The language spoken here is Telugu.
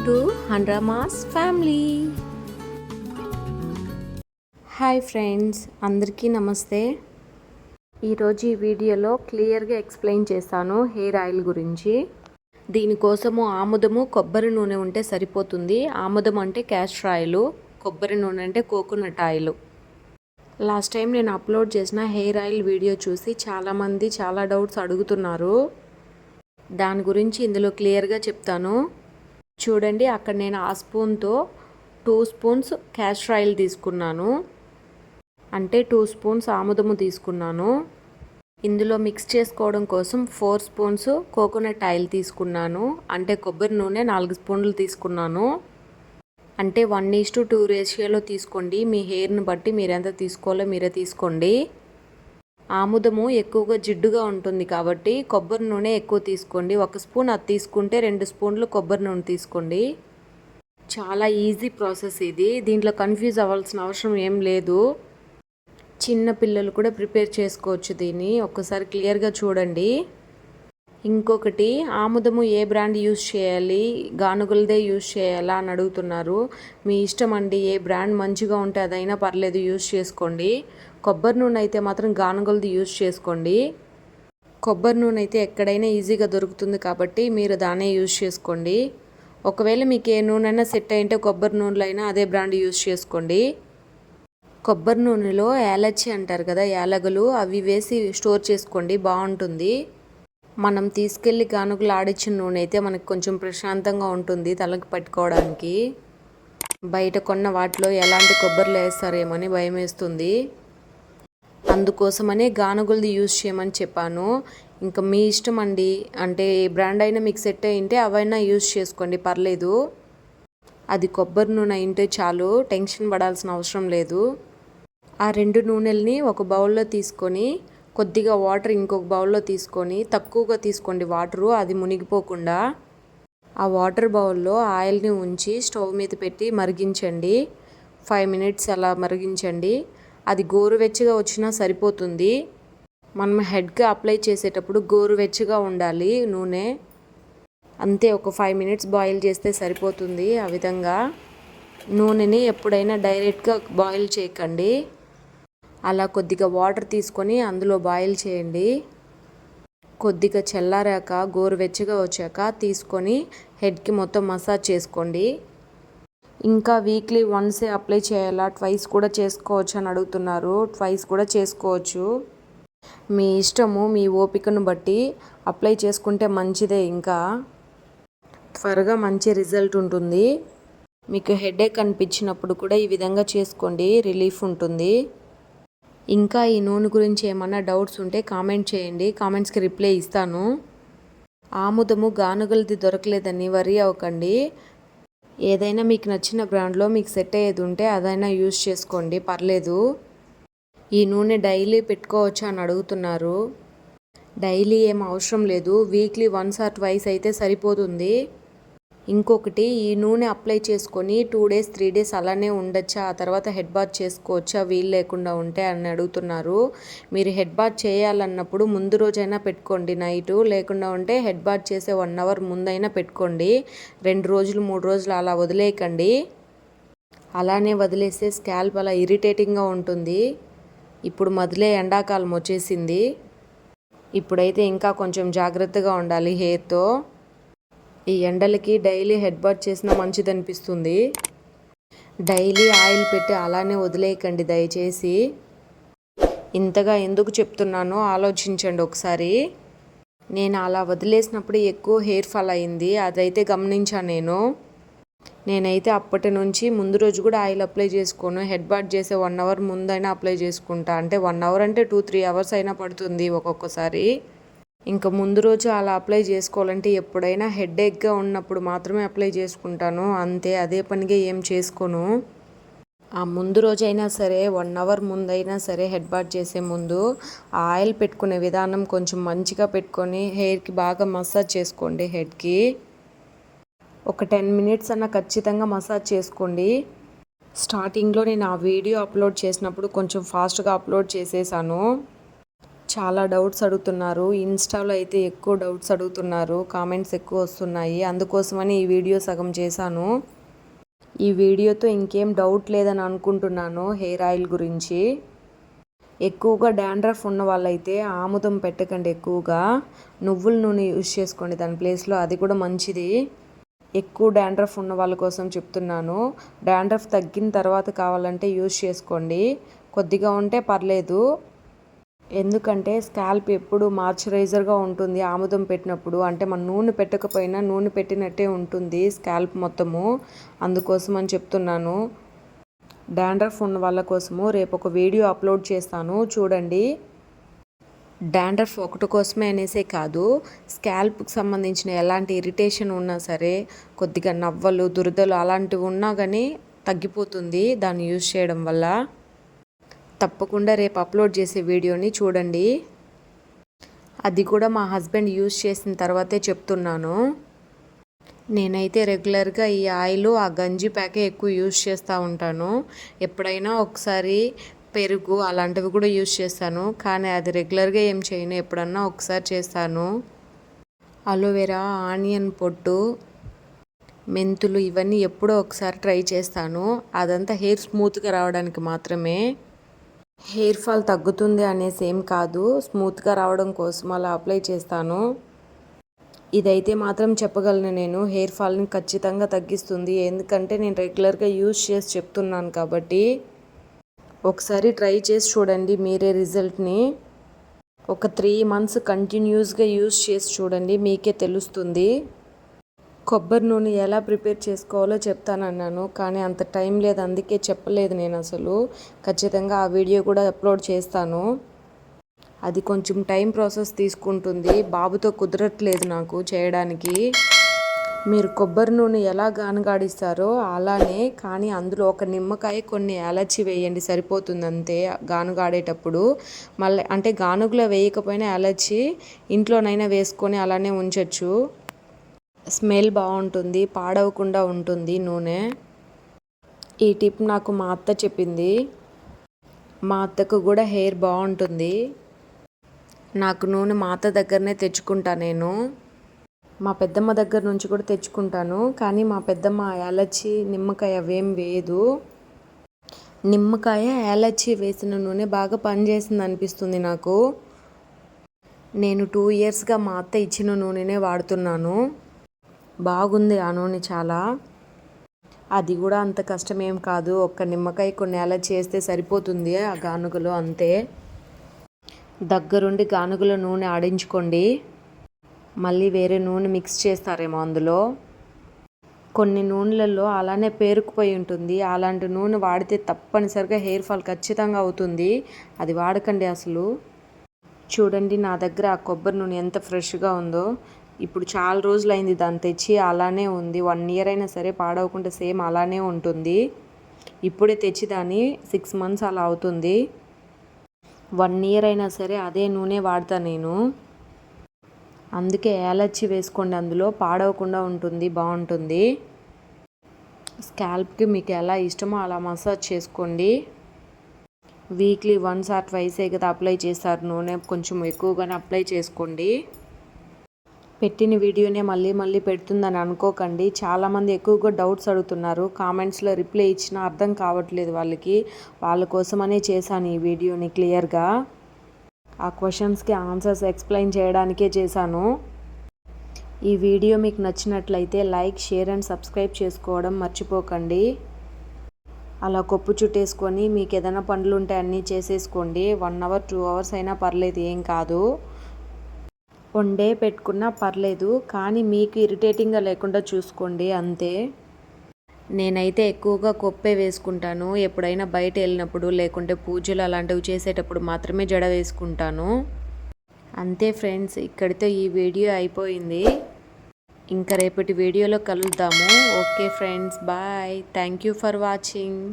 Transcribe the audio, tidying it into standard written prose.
టు హండ్రామాస్ ఫ్యామిలీ. హాయ్ ఫ్రెండ్స్, అందరికీ నమస్తే. ఈరోజు ఈ వీడియోలో క్లియర్గా ఎక్స్ప్లెయిన్ చేస్తాను హెయిర్ ఆయిల్ గురించి. దీనికోసము ఆముదము కొబ్బరి నూనె ఉంటే సరిపోతుంది. ఆముదం అంటే క్యాస్టర్ ఆయిల్, కొబ్బరి నూనె అంటే కోకోనట్ ఆయిల్. లాస్ట్ టైం నేను అప్లోడ్ చేసిన హెయిర్ ఆయిల్ వీడియో చూసి చాలామంది చాలా డౌట్స్ అడుగుతున్నారు. దాని గురించి ఇందులో క్లియర్గా చెప్తాను. చూడండి, అక్కడ నేను ఆ స్పూన్తో 2 స్పూన్స్ క్యాస్టర్ ఆయిల్ తీసుకున్నాను, అంటే 2 స్పూన్స్ ఆముదము తీసుకున్నాను. ఇందులో మిక్స్ చేసుకోవడం కోసం 4 స్పూన్స్ కోకోనట్ ఆయిల్ తీసుకున్నాను, అంటే కొబ్బరి నూనె 4 స్పూన్లు తీసుకున్నాను. అంటే 1:2 రేషియోలో తీసుకోండి. మీ హెయిర్ని బట్టి మీరు ఎంత తీసుకోవాలో మీరే తీసుకోండి. ఆముదము ఎక్కువగా జిడ్డుగా ఉంటుంది కాబట్టి కొబ్బరి నూనె ఎక్కువ తీసుకోండి. 1 స్పూన్ అది తీసుకుంటే 2 స్పూన్లు కొబ్బరి నూనె తీసుకోండి. చాలా ఈజీ ప్రాసెస్ ఇది. దీంట్లో కన్ఫ్యూజ్ అవ్వాల్సిన అవసరం ఏం లేదు. చిన్న పిల్లలు కూడా ప్రిపేర్ చేసుకోవచ్చు దీన్ని. ఒక్కసారి క్లియర్గా చూడండి. ఇంకొకటి, ఆముదము ఏ బ్రాండ్ యూస్ చేయాలి, గానుగలదే యూస్ చేయాలా అని అడుగుతున్నారు. మీ ఇష్టం అండి, ఏ బ్రాండ్ మంచిగా ఉంటే అదైనా పర్లేదు, యూస్ చేసుకోండి. కొబ్బరి నూనె అయితే మాత్రం గానుగలది యూస్ చేసుకోండి. కొబ్బరి నూనె అయితే ఎక్కడైనా ఈజీగా దొరుకుతుంది కాబట్టి మీరు దాన్నే యూస్ చేసుకోండి. ఒకవేళ మీకు ఏ నూనె సెట్ అయింటే కొబ్బరి నూనెలో అయినా అదే బ్రాండ్ యూస్ చేసుకోండి. కొబ్బరి నూనెలో యాలచ్చి అంటారు కదా, యాలగలు, అవి వేసి స్టోర్ చేసుకోండి, బాగుంటుంది. మనం తీసుకెళ్ళి గానుగలు ఆడిచ్చిన నూనె అయితే మనకు కొంచెం ప్రశాంతంగా ఉంటుంది తలకి పట్టుకోవడానికి. బయట కొన్న వాటిలో ఎలాంటి కొబ్బరిలో వేస్తారేమని భయం వేస్తుంది. అందుకోసమనే గానుగలది యూజ్ చేయమని చెప్పాను. ఇంకా మీ ఇష్టం అండి, అంటే ఏ బ్రాండ్ అయినా మీకు సెట్ అయింటే అవైనా యూజ్ చేసుకోండి, పర్లేదు. అది కొబ్బరి నూనె అయింటే చాలు, టెన్షన్ పడాల్సిన అవసరం లేదు. ఆ 2 నూనెల్ని ఒక బౌల్లో తీసుకొని కొద్దిగా వాటర్ ఇంకొక బౌల్లో తీసుకొని, తక్కువగా తీసుకోండి వాటరు, అది మునిగిపోకుండా. ఆ వాటర్ బౌల్లో ఆయిల్ని ఉంచి స్టవ్ మీద పెట్టి మరిగించండి. 5 మినిట్స్ అలా మరిగించండి. అది గోరువెచ్చగా వచ్చినా సరిపోతుంది. మనం హెడ్కి అప్లై చేసేటప్పుడు గోరువెచ్చగా ఉండాలి నూనె. అంతే, ఒక 5 మినిట్స్ బాయిల్ చేస్తే సరిపోతుంది. ఆ విధంగా నూనెని ఎప్పుడైనా డైరెక్ట్గా బాయిల్ చేయకండి. అలా కొద్దిగా వాటర్ తీసుకొని అందులో బాయిల్ చేయండి. కొద్దిగా చల్లారాక గోరువెచ్చగా వచ్చాక తీసుకొని హెడ్కి మొత్తం మసాజ్ చేసుకోండి. ఇంకా వీక్లీ వన్సే అప్లై చేయాలా, ట్వైస్ కూడా చేసుకోవచ్చు అని అడుగుతున్నారు. ట్వైస్ కూడా చేసుకోవచ్చు, మీ ఇష్టము, మీ ఓపికను బట్టి అప్లై చేసుకుంటే మంచిదే. ఇంకా త్వరగా మంచి రిజల్ట్ ఉంటుంది. మీకు హెడేక్ అనిపించినప్పుడు కూడా ఈ విధంగా చేసుకోండి, రిలీఫ్ ఉంటుంది. ఇంకా ఈ నూనె గురించి ఏమన్నా డౌట్స్ ఉంటే కామెంట్ చేయండి, కామెంట్స్కి రిప్లై ఇస్తాను. ఆముదము గానుగలది దొరకలేదని వరీ అవ్వకండి. ఏదైనా మీకు నచ్చిన బ్రాండ్లో మీకు సెట్ అయ్యేది ఉంటే అదైనా యూస్ చేసుకోండి, పర్లేదు. ఈ నూనె డైలీ పెట్టుకోవచ్చా అని అడుగుతున్నారు. డైలీ ఏం అవసరం లేదు, వీక్లీ వన్స్ ఆర్ ట్వైస్ అయితే సరిపోతుంది. ఇంకొకటి, ఈ నూనె అప్లై చేసుకొని 2 డేస్ 3 డేస్ అలానే ఉండొచ్చా, ఆ తర్వాత హెడ్ బాత్ చేసుకోవచ్చా వీలు లేకుండా ఉంటే అని అడుగుతున్నారు. మీరు హెడ్ బాత్ చేయాలన్నప్పుడు ముందు రోజైనా పెట్టుకోండి నైటు, లేకుండా ఉంటే హెడ్ బాత్ చేసే 1 అవర్ ముందైనా పెట్టుకోండి. 2 రోజులు 3 రోజులు అలా వదిలేయకండి. అలానే వదిలేస్తే స్కాల్ప్ అలా ఇరిటేటింగ్గా ఉంటుంది. ఇప్పుడు మొదలే ఎండాకాలం వచ్చేసింది. ఇప్పుడైతే ఇంకా కొంచెం జాగ్రత్తగా ఉండాలి హెయిర్తో. ఈ ఎండలకి డైలీ హెడ్ బాత్ చేసినా మంచిది అనిపిస్తుంది. డైలీ ఆయిల్ పెట్టి అలానే వదిలేయకండి దయచేసి. ఇంతగా ఎందుకు చెప్తున్నానో ఆలోచించండి ఒకసారి. నేను అలా వదిలేసినప్పుడు ఎక్కువ హెయిర్ ఫాల్ అయింది, అదైతే గమనించాను నేనైతే అప్పటి నుంచి ముందు రోజు కూడా ఆయిల్ అప్లై చేసుకోను. హెడ్ బాత్ చేసే 1 అవర్ ముందైనా అప్లై చేసుకుంటా. అంటే 1 అవర్ అంటే 2-3 అవర్స్ అయినా పడుతుంది ఒక్కొక్కసారి. ఇంకా ముందు రోజు అలా అప్లై చేసుకోవాలంటే ఎప్పుడైనా హెడేక్గా ఉన్నప్పుడు మాత్రమే అప్లై చేసుకుంటాను, అంతే. అదే పనిగా ఏం చేసుకోను. ఆ ముందు రోజైనా సరే 1 అవర్ ముందైనా సరే హెడ్ బాత్ చేసే ముందు ఆ ఆయిల్ పెట్టుకునే విధానం కొంచెం మంచిగా పెట్టుకొని హెయిర్కి బాగా మసాజ్ చేసుకోండి. హెడ్కి ఒక 10 మినిట్స్ అన్న ఖచ్చితంగా మసాజ్ చేసుకోండి. స్టార్టింగ్లో నేను ఆ వీడియో అప్లోడ్ చేసినప్పుడు కొంచెం ఫాస్ట్గా అప్లోడ్ చేసేసాను. చాలా డౌట్స్ అడుగుతున్నారు. ఇన్‌స్టాలో అయితే ఎక్కువ డౌట్స్ అడుగుతున్నారు. కామెంట్స్ ఎక్కువ వస్తున్నాయి. అందుకోసమని ఈ వీడియో సగం చేశాను. ఈ వీడియోతో ఇంకేం డౌట్ లేదని అనుకుంటున్నాను హెయిర్ ఆయిల్ గురించి. ఎక్కువగా డాండ్రఫ్ ఉన్న వాళ్ళైతే ఆముదం పెట్టకండి, ఎక్కువగా నువ్వుల నూనె యూజ్ చేసుకోండి దాని ప్లేస్లో, అది కూడా మంచిది. ఎక్కువ డాండ్రఫ్ ఉన్న వాళ్ళ కోసం చెప్తున్నాను. డాండ్రఫ్ తగ్గిన తర్వాత కావాలంటే యూజ్ చేసుకోండి, కొద్దిగా ఉంటే పర్లేదు. ఎందుకంటే స్కాల్ప్ ఎప్పుడు మాయిశ్చరైజర్గా ఉంటుంది ఆముదం పెట్టినప్పుడు, అంటే మనం నూనె పెట్టకపోయినా నూనె పెట్టినట్టే ఉంటుంది స్కాల్ప్ మొత్తము. అందుకోసం అని చెప్తున్నాను. డాండ్రఫ్ ఉన్న వాళ్ళ కోసము రేపు ఒక వీడియో అప్లోడ్ చేస్తాను, చూడండి. డాండ్రఫ్ ఒకటి కోసమే అనేసే కాదు, స్కాల్ప్కి సంబంధించిన ఎలాంటి ఇరిటేషన్ ఉన్నా సరే, కొద్దిగా నవ్వలు దురదలు అలాంటివి ఉన్నా కానీ తగ్గిపోతుంది దాన్ని యూజ్ చేయడం వల్ల. తప్పకుండా రేపు అప్లోడ్ చేసే వీడియోని చూడండి. అది కూడా మా హస్బెండ్ యూజ్ చేసిన తర్వాతే చెప్తున్నాను. నేనైతే రెగ్యులర్గా ఈ ఆయిల్ ఆ గంజి ప్యాకే ఎక్కువ యూజ్ చేస్తూ ఉంటాను. ఎప్పుడైనా ఒకసారి పెరుగు అలాంటివి కూడా యూజ్ చేస్తాను, కానీ అది రెగ్యులర్గా ఏం చేయను, ఎప్పుడన్నా ఒకసారి చేస్తాను. అలోవెరా, ఆనియన్ పొట్టు, మెంతులు ఇవన్నీ ఎప్పుడో ఒకసారి ట్రై చేస్తాను. అదంతా హెయిర్ స్మూత్గా రావడానికి మాత్రమే. హెయిర్ ఫాల్ తగ్గుతుంది అనేసి ఏం కాదు, స్మూత్గా రావడం కోసం అలా అప్లై చేస్తాను. ఇదైతే మాత్రం చెప్పగలను, నేను హెయిర్ ఫాల్ని ఖచ్చితంగా తగ్గిస్తుంది. ఎందుకంటే నేను రెగ్యులర్గా యూజ్ చేసి చెప్తున్నాను కాబట్టి. ఒకసారి ట్రై చేసి చూడండి మీరే రిజల్ట్ని. ఒక 3 months కంటిన్యూస్గా యూజ్ చేసి చూడండి, మీకే తెలుస్తుంది. కొబ్బరి నూనె ఎలా ప్రిపేర్ చేసుకోవాలో చెప్తానన్నాను, కానీ అంత టైం లేదు, అందుకే చెప్పలేదు నేను అసలు. ఖచ్చితంగా ఆ వీడియో కూడా అప్లోడ్ చేస్తాను. అది కొంచెం టైం ప్రాసెస్ తీసుకుంటుంది, బాబుతో కుదరట్లేదు నాకు చేయడానికి. మీరు కొబ్బరి నూనె ఎలా గానుగాడిస్తారో అలానే, కానీ అందులో ఒక నిమ్మకాయ కొన్ని యాలచ్చి వేయండి సరిపోతుంది అంతే. గానుగాడేటప్పుడు మళ్ళీ అంటే గానుగలో వేయకపోయినా యాలచ్చి ఇంట్లోనైనా వేసుకొని అలానే ఉంచవచ్చు. స్మెల్ బాగుంటుంది, పాడవకుండా ఉంటుంది నూనె. ఈ టిప్ నాకు మా అత్త చెప్పింది. మా అత్తకు కూడా హెయిర్ బాగుంటుంది. నాకు నూనె మా అత్త దగ్గరనే తెచ్చుకుంటా నేను. మా పెద్దమ్మ దగ్గర నుంచి కూడా తెచ్చుకుంటాను, కానీ మా పెద్దమ్మ యాలచ్చి నిమ్మకాయ అవేం వేయదు. నిమ్మకాయ యాలచ్చి వేసిన నూనె బాగా పనిచేసింది అనిపిస్తుంది నాకు. నేను 2 yearsగా మా అత్త ఇచ్చిన నూనెనే వాడుతున్నాను. బాగుంది ఆ నూనె చాలా. అది కూడా అంత కష్టమేం కాదు, ఒక్క నిమ్మకాయ కొన్ని యాలచ్చి చేస్తే సరిపోతుంది ఆ గానుగలో, అంతే. దగ్గరుండి గానుగలో నూనె ఆడించుకోండి. మళ్ళీ వేరే నూనె మిక్స్ చేస్తారేమో అందులో. కొన్ని నూనెలలో అలానే పేరుకుపోయి ఉంటుంది. అలాంటి నూనె వాడితే తప్పనిసరిగా హెయిర్ ఫాల్ ఖచ్చితంగా అవుతుంది. అది వాడకండి అసలు. చూడండి నా దగ్గర ఆ కొబ్బరి నూనె ఎంత ఫ్రెష్గా ఉందో. ఇప్పుడు చాలా రోజులైంది దాన్ని తెచ్చి, అలానే ఉంది. 1 year అయినా సరే పాడవకుండా సేమ్ అలానే ఉంటుంది. ఇప్పుడే తెచ్చి దాన్ని 6 months అలా అవుతుంది. 1 year అయినా సరే అదే నూనె వాడతా నేను. అందుకే యాలచ్చి వేసుకోండి అందులో, పాడవకుండా ఉంటుంది, బాగుంటుంది. స్కాల్ప్కి మీకు ఎలా ఇష్టమో అలా మసాజ్ చేసుకోండి. వీక్లీ 1 or 2 కదా అప్లై చేస్తారు నూనె, కొంచెం ఎక్కువగానే అప్లై చేసుకోండి. పెట్టిన వీడియోనే మళ్ళీ మళ్ళీ పెడుతుందని అనుకోకండి. చాలామంది ఎక్కువగా డౌట్స్ అడుగుతున్నారు, కామెంట్స్లో రిప్లై ఇచ్చినా అర్థం కావట్లేదు వాళ్ళకి. వాళ్ళ కోసమనే చేశాను ఈ వీడియోని క్లియర్గా. ఆ క్వశ్చన్స్కి ఆన్సర్స్ ఎక్స్ప్లెయిన్ చేయడానికే చేశాను. ఈ వీడియో మీకు నచ్చినట్లయితే లైక్, షేర్ అండ్ సబ్స్క్రైబ్ చేసుకోవడం మర్చిపోకండి. అలా కొప్పు చుట్టేసుకొని మీకు ఏదైనా పనులు ఉంటే అన్నీ చేసేసుకోండి. 1 hour 2 hours అయినా పర్లేదు, ఏం కాదు. 1 day పెట్టుకున్నా పర్లేదు, కానీ మీకు ఇరిటేటింగ్గా లేకుండా చూసుకోండి, అంతే. నేనైతే ఎక్కువగా కొప్పే వేసుకుంటాను. ఎప్పుడైనా బయట వెళ్ళినప్పుడు, లేకుంటే పూజలు అలాంటివి చేసేటప్పుడు మాత్రమే జడ వేసుకుంటాను. అంతే ఫ్రెండ్స్, ఇక్కడితో ఈ వీడియో అయిపోయింది. ఇంకా రేపటి వీడియోలో కలుద్దాము. Okay friends, bye. Thank you for watching.